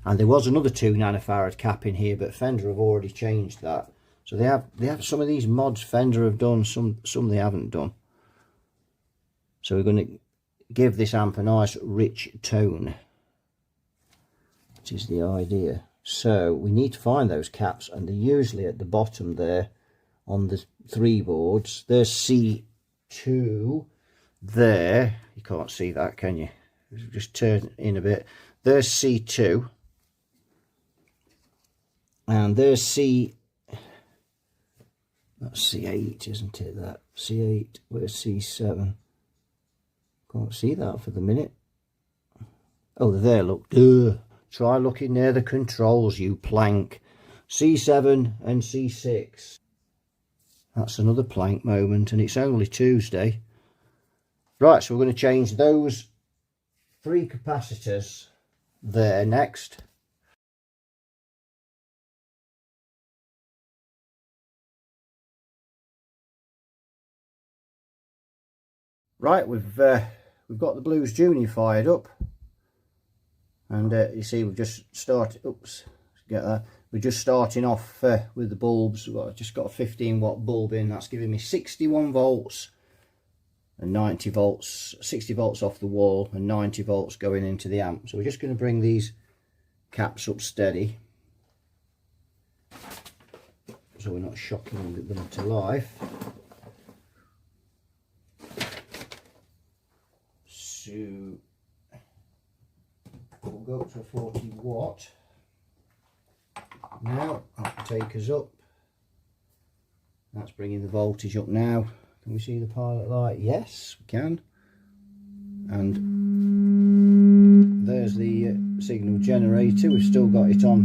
And there was another 2 nanofarad cap in here, but Fender have already changed that. So they have some of these mods Fender have done, some they haven't done. So we're going to give this amp a nice rich tone, which is the idea. So we need to find those caps, and they're usually at the bottom there on the 3 boards. There's C2 there. You can't see that, can you? Just turn in a bit. There's C2, And there's that's C8, isn't it? That C8. Where's C7? Can't see that for the minute. Oh, there, look. Try looking near the controls, you plank. C7 and C6. That's another plank moment, and it's only Tuesday. Right, so we're going to change those 3 capacitors there next. Right, we've got the Blues Junior fired up, and you see we've just started. Oops, get that. We're just starting off with the bulbs. I've just got a 15-watt bulb in. That's giving me 61 volts and 90 volts, 60 volts off the wall and 90 volts going into the amp. So we're just going to bring these caps up steady, so we're not shocking them to life. So we'll go up to a 40 watt. Now that'll take us up. That's bringing the voltage up now. Can we see the pilot light? Yes, we can. And there's the signal generator. We've still got it on.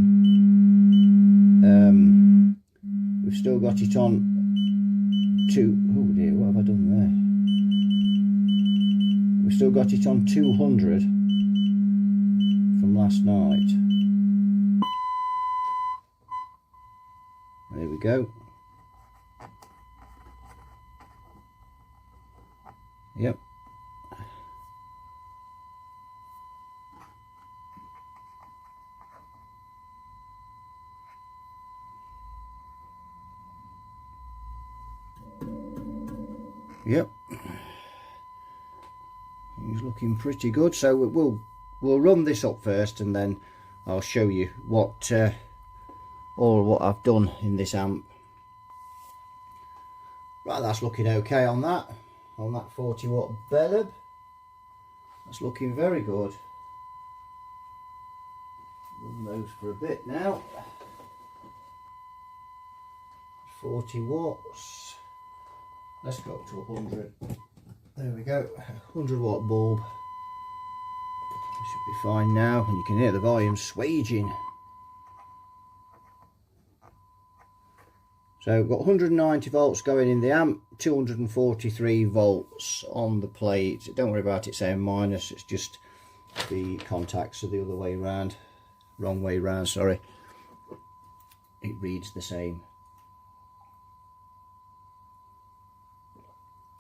We've still got it on two. Oh dear, what have I done there? We've still got it on 200 from last night. There we go. Yep. Yep. He's looking pretty good. So we'll run this up first, and then I'll show you what what I've done in this amp. Right, that's looking okay on that 40 watt bellab. That's looking very good. Run those for a bit now. 40 watts. Let's go up to 100. There we go. 100 watt bulb. Should be fine now, and you can hear the volume swaging. So we've got 190 volts going in the amp, 243 volts on the plate. Don't worry about it saying minus, it's just the contacts are the other way around. Wrong way round, sorry. It reads the same.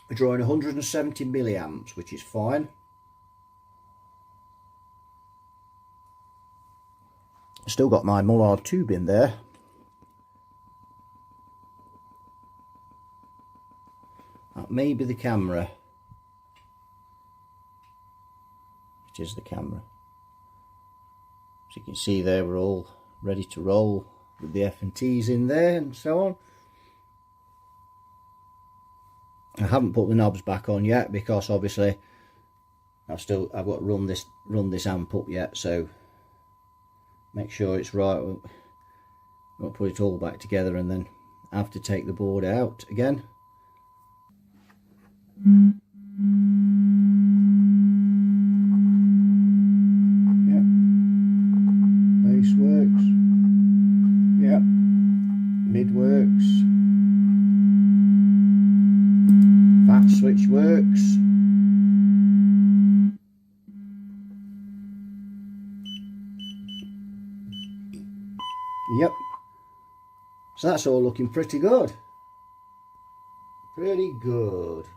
We're drawing 170 milliamps, which is fine. Still got my Mullard tube in there. That may be the camera. It is the camera. As you can see there, we're all ready to roll with the F&Ts in there and so on. I haven't put the knobs back on yet because obviously I've got to run this amp up yet, so make sure it's right. We'll put it all back together and then have to take the board out again. Yep. Bass works. Yep. Mid works. Fat switch works. Yep. So that's all looking pretty good. Pretty good.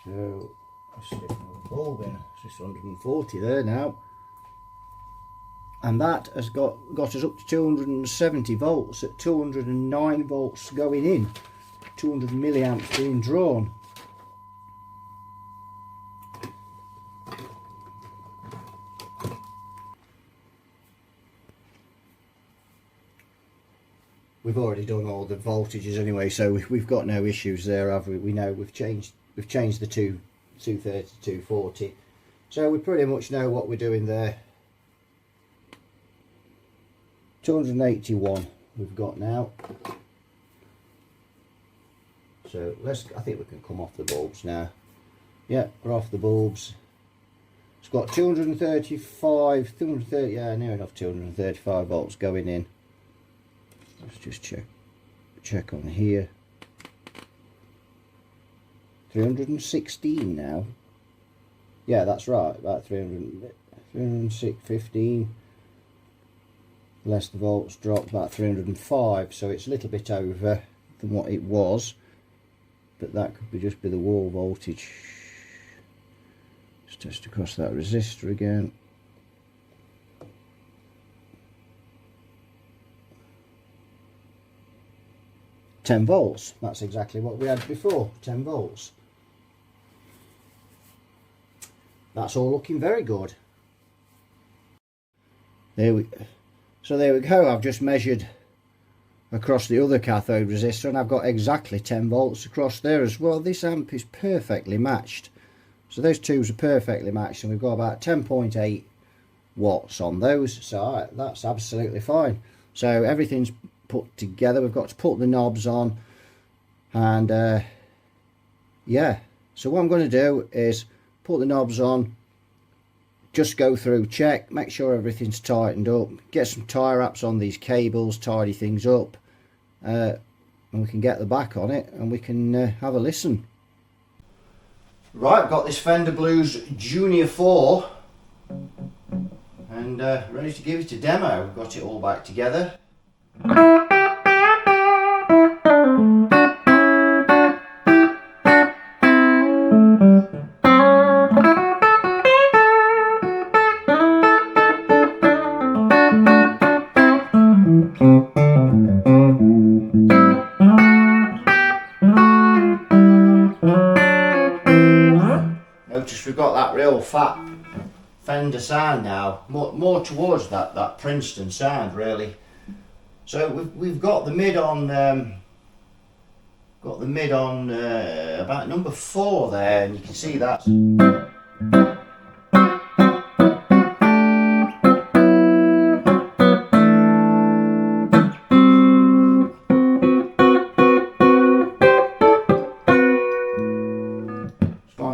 So let's stick another bulb in. It's 140 there now. And that has got us up to 270 volts at 209 volts going in. 200 milliamps being drawn. We've already done all the voltages anyway, so we've got no issues there, have we? We know we've changed the 230 to 240, so we pretty much know what we're doing there. 281 we've got now. So I think we can come off the bulbs now. Yeah, we're off the bulbs. It's got 230, yeah, near enough 235 volts going in. Let's just check on here. 316 now. Yeah, that's right, about 315. Less the volts dropped, about 305, so it's a little bit over than what it was, but that could just be the wall voltage. Let's test across that resistor again. £10, that's exactly what we had before, 10 volts. That's all looking very good. So there we go, I've just measured across the other cathode resistor and I've got exactly 10 volts across there as well. This amp is perfectly matched. So those tubes are perfectly matched and we've got about 10.8 watts on those. So that's absolutely fine. So everything's put together. We've got to put the knobs on and yeah. So what I'm going to do is put the knobs on, just go through, check, make sure everything's tightened up, get some tie wraps on these cables, tidy things up, and we can get the back on it and we can have a listen. Right, I've got this Fender Blues Junior 4 and ready to give it a demo. We've got it all back together. Notice we've got that real fat Fender sound now, more towards that Princeton sound really. So we've got the mid on about number 4 there, and you can see that.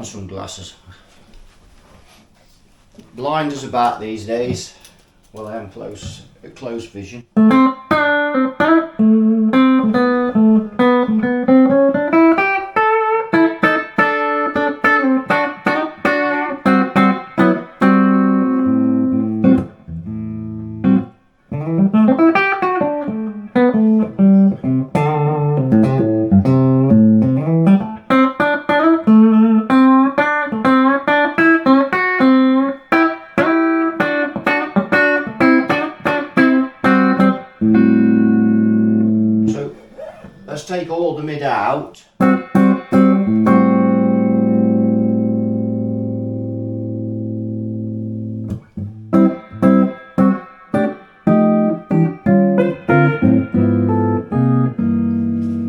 Sunglasses. Blind as a bat these days. Well, I am close vision. Let's take all the mid out. You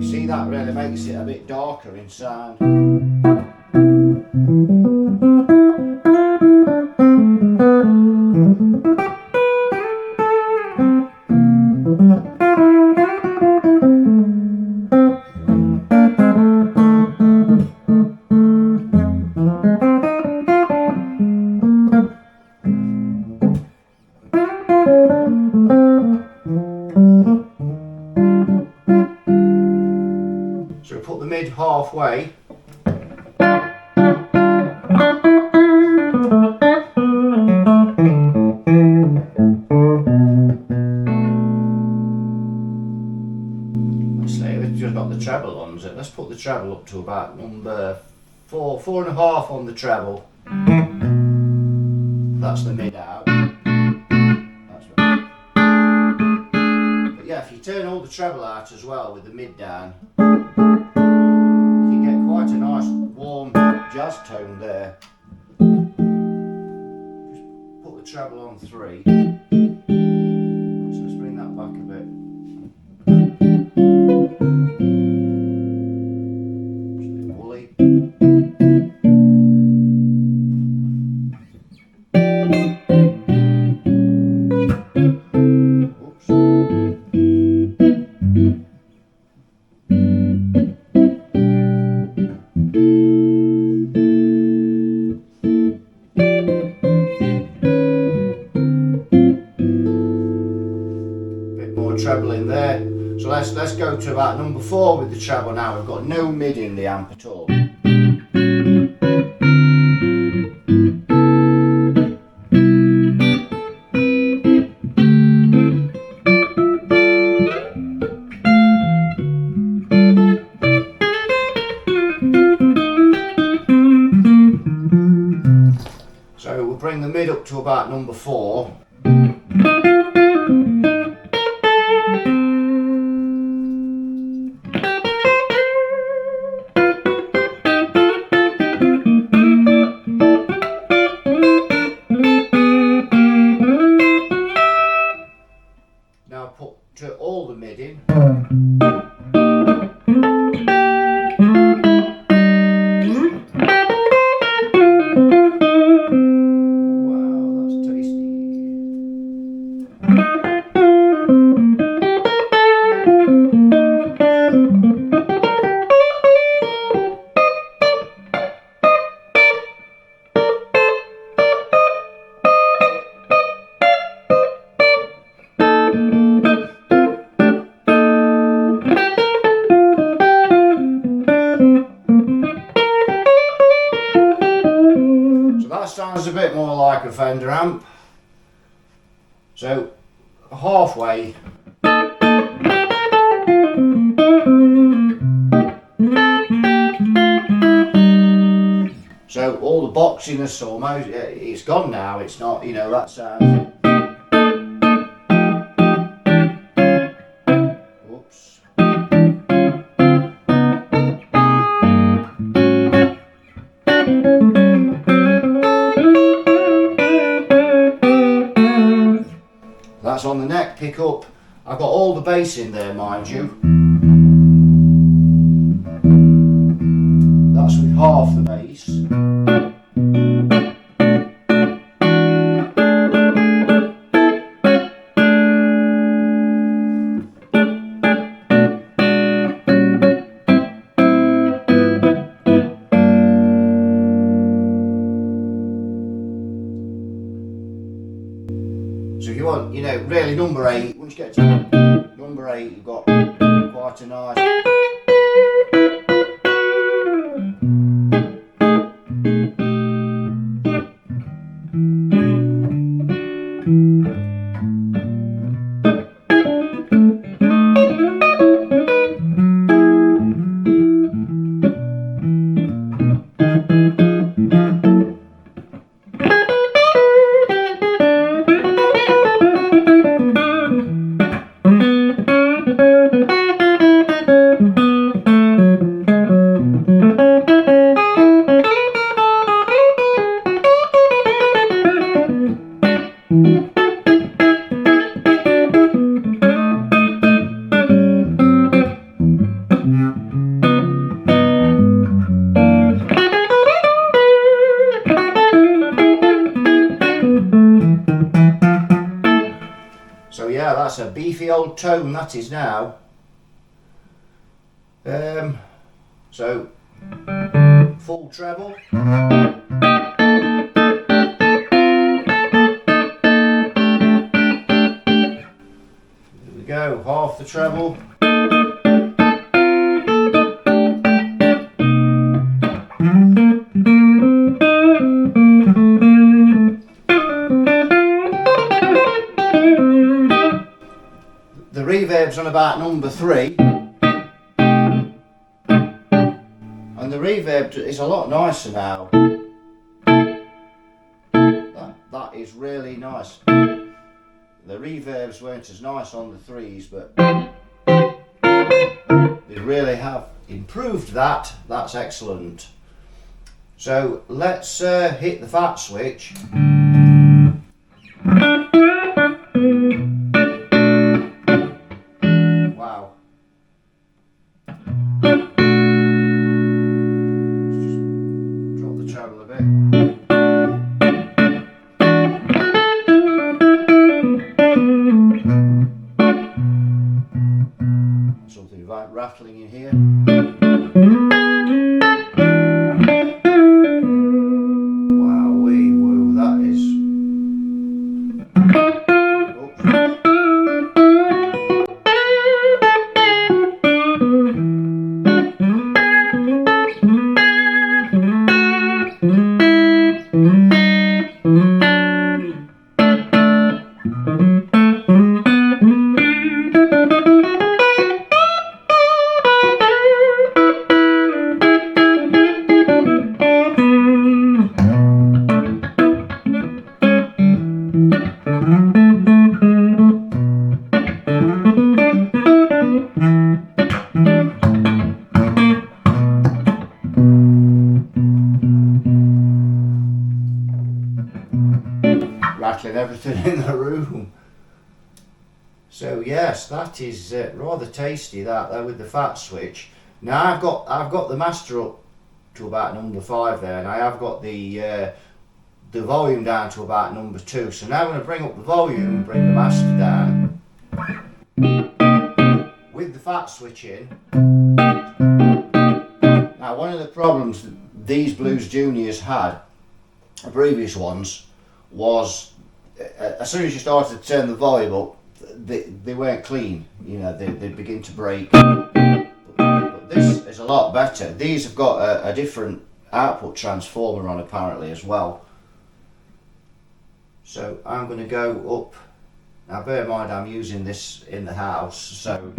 see, that really makes it a bit darker in sound. So we put the mid halfway. We've just got the treble on it. Let's put the treble up to about number 4.5 on the treble. That's the mid out. That's right. But yeah, if you turn all the treble out as well with the mid down, you can get quite a nice warm jazz tone there. Just put the treble on 3. So let's bring that back a bit. It's a bit woolly. Oops. to about number 4 with the treble now. We've got no mid in the amp at all. So we'll bring the mid up to about number 4. Now put all the mid in. That sounds a bit more like a Fender amp. So halfway. So all the boxiness almost, it's gone now. It's not, you know, that sounds. Whoops. That's on the neck pickup. I've got all the bass in there, mind you. That's with half the bass. So if you want, you know, really number 8, once you get to number 8, you've got quite a nice. So yeah, that's a beefy old tone that is now. So full treble. There we go, half the treble. The reverb's on about number 3, and the reverb is a lot nicer now. That is really nice. The reverbs weren't as nice on the 3s, but they really have improved that. That's excellent. So let's hit the fat switch. Wow. Let's just drop the treble a bit. Something rattling in here. Wowee, woo, that tackling everything in the room. So yes, that is rather tasty, that there with the fat switch. Now I've got the master up to about number 5 there, and I have got the volume down to about number 2. So now I'm going to bring up the volume and bring the master down with the fat switch in. Now one of the problems that these Blues Juniors had, the previous ones, was as soon as you started to turn the volume up, they weren't clean, you know, they'd begin to break. But this is a lot better. These have got a different output transformer on apparently as well. So I'm going to go up. Now bear in mind I'm using this in the house, so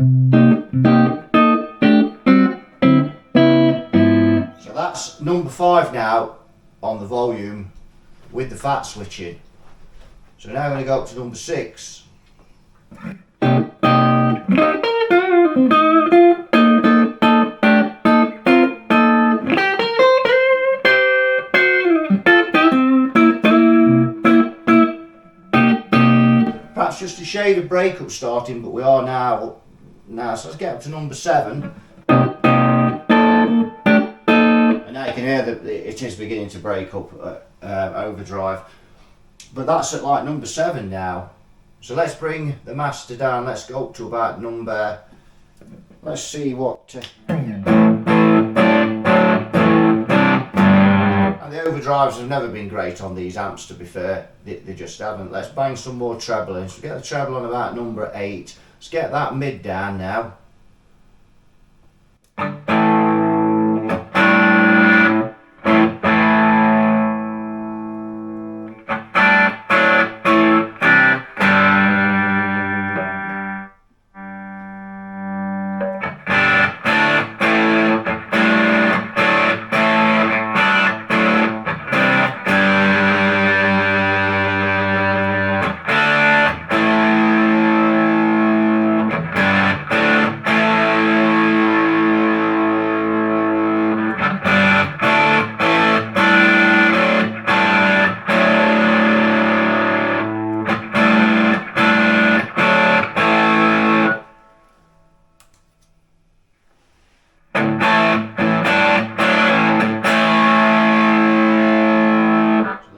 that's number 5 now on the volume with the fat switch in. So now I'm going to go up to number 6. Perhaps just a shade of breakup starting, but we are now. So let's get up to number 7. And now you can hear that it is beginning to break up, overdrive. But that's at like number 7 now. So let's bring the master down. Let's go up to about number. Let's see what. And the overdrives have never been great on these amps, to be fair. They just haven't. Let's bang some more treble in. So get the treble on about number 8. Let's get that mid down now.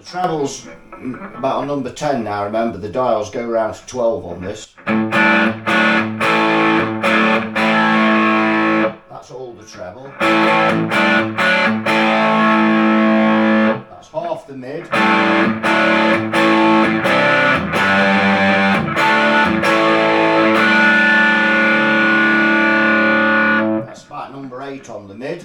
Trebles about on number 10 now. Remember the dials go around to 12 on this. That's all the treble. That's half the mid. That's about number 8 on the mid.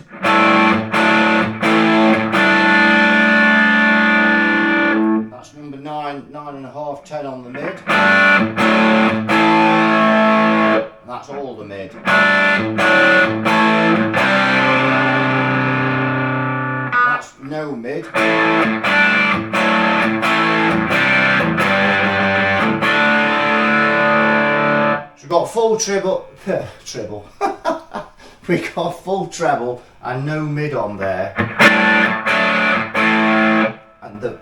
That's number 9, 9.5, 10 on the mid. And that's all the mid. That's no mid. So we've got full treble. We got full treble and no mid on there.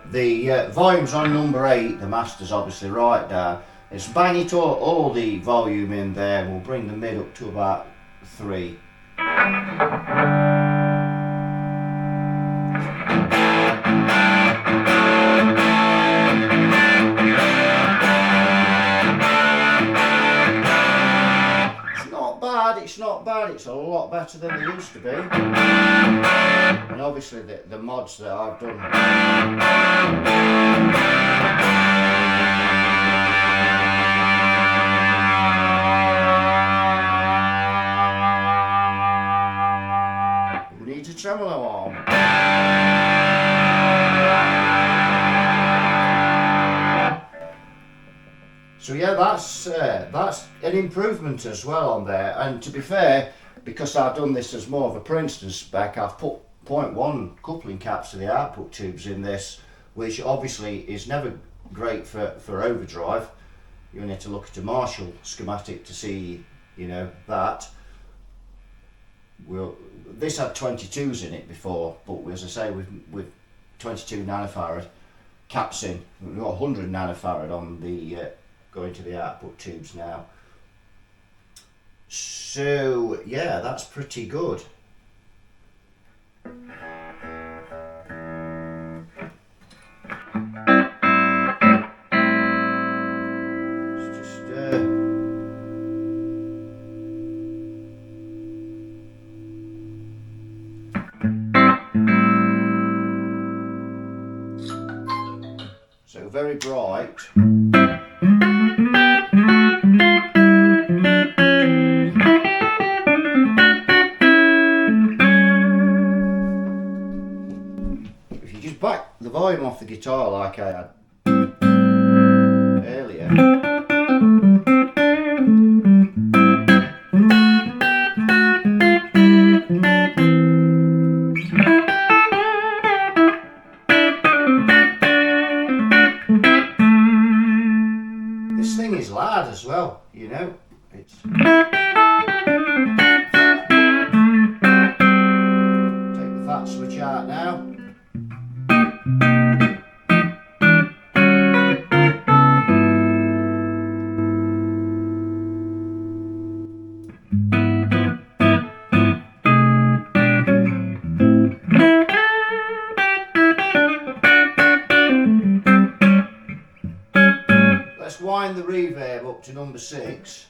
The volume's on number 8, the master's obviously right down. Let's bang it all the volume in there, and we'll bring the mid up to about 3. It's not bad, it's a lot better than they used to be. And obviously the mods that I've done. We need a tremolo arm. So yeah, that's an improvement as well on there. And to be fair, because I've done this as more of a Princeton spec, I've put 0.1 coupling caps to the output tubes in this, which obviously is never great for overdrive. You need to look at a Marshall schematic to see, you know, that. This had 22s in it before, but as I say, with 22 nanofarad, caps in. We've got 100 nanofarad on the going to the output tubes now. So yeah, that's pretty good. So very bright. If you just back the volume off the guitar like I had earlier, this thing is loud as well, you know. It's take the fat switch out now. Let's wind the reverb up to number 6.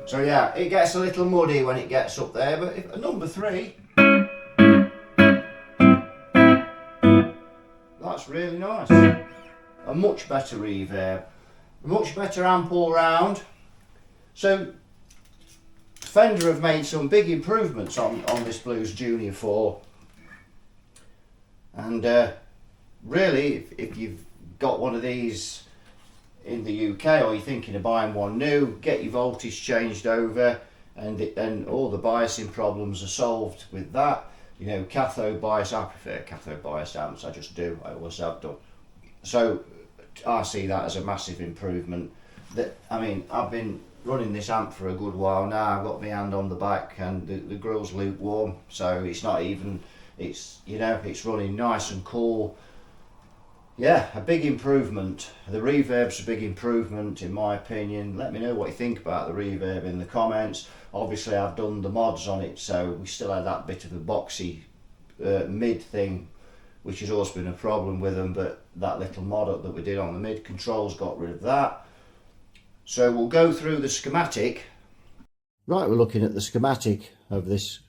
So yeah, it gets a little muddy when it gets up there, but if, number 3, that's really nice. A much better reverb, a much better amp all round. So Fender have made some big improvements on this Blues Junior 4, and really if you've got one of these in the UK or you're thinking of buying one new, get your voltage changed over, and all the biasing problems are solved with that. You know, cathode bias, I prefer cathode bias amps, I just do, I always have done. So I see that as a massive improvement. That, I mean, I've been running this amp for a good while now. I've got my hand on the back and the grill's lukewarm, so it's not even, it's, you know, it's running nice and cool. Yeah, a big improvement. The reverb's a big improvement in my opinion. Let me know what you think about the reverb in the comments. Obviously I've done the mods on it, so we still had that bit of a boxy mid thing, which has always been a problem with them, but that little mod up that we did on the mid controls got rid of that. So we'll go through the schematic. Right, we're looking at the schematic of this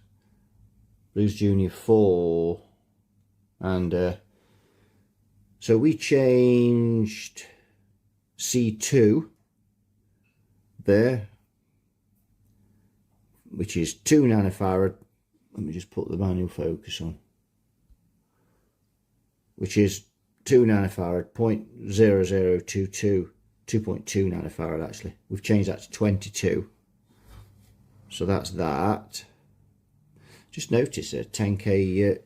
Blues Junior 4, and so we changed C2 there, which is 2 nanofarad. Let me just put the manual focus on. Which is 2 nanofarad, 0.0022, 2.2 nanofarad actually. We've changed that to 22. So that's that. Just notice a 10k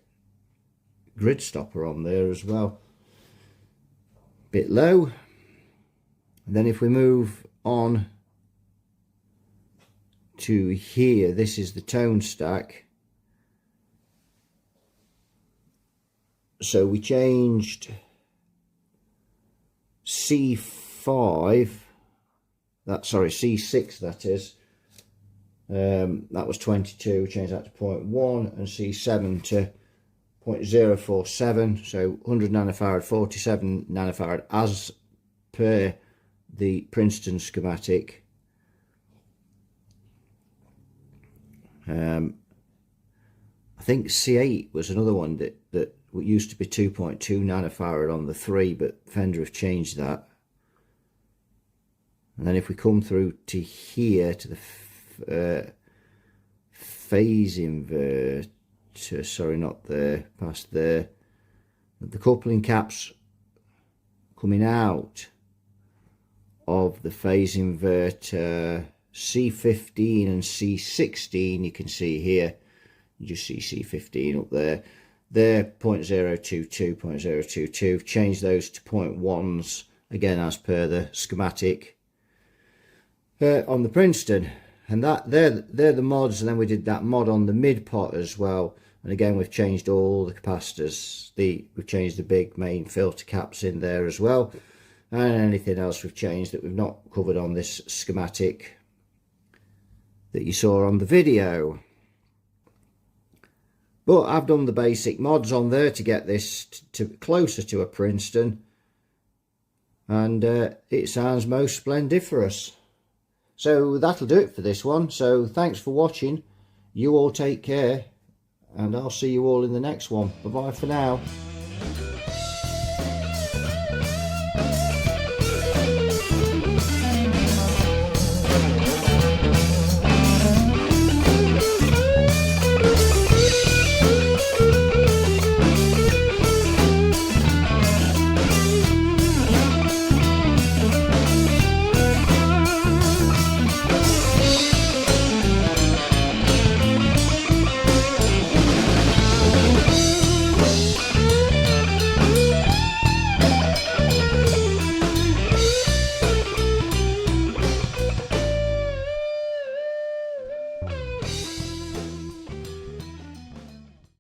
grid stopper on there as well. Bit low. And then if we move on to here, this is the tone stack. So we changed C5, C6 that is, that was 22, we changed that to 0.1, and C7 to 0.047, so 100 nanofarad, 47 nanofarad as per the Princeton schematic. I think C8 was another one that used to be 2.2 nanofarad on the 3, but Fender have changed that. And then if we come through to here to the phase inverter, sorry, not there, past there, the coupling caps coming out of the phase inverter C15 and C16, you can see here, you just see C15 up there. They're 0.022, 0.022. Change those to 0.1s, again as per the schematic on the Princeton. And they're the mods, and then we did that mod on the mid pot as well. And again, we've changed all the capacitors. We've changed the big main filter caps in there as well. And anything else we've changed that we've not covered on this schematic that you saw on the video. But I've done the basic mods on there to get this closer to a Princeton. And it sounds most splendiferous. So that'll do it for this one. So thanks for watching. You all take care. And I'll see you all in the next one. Bye bye for now.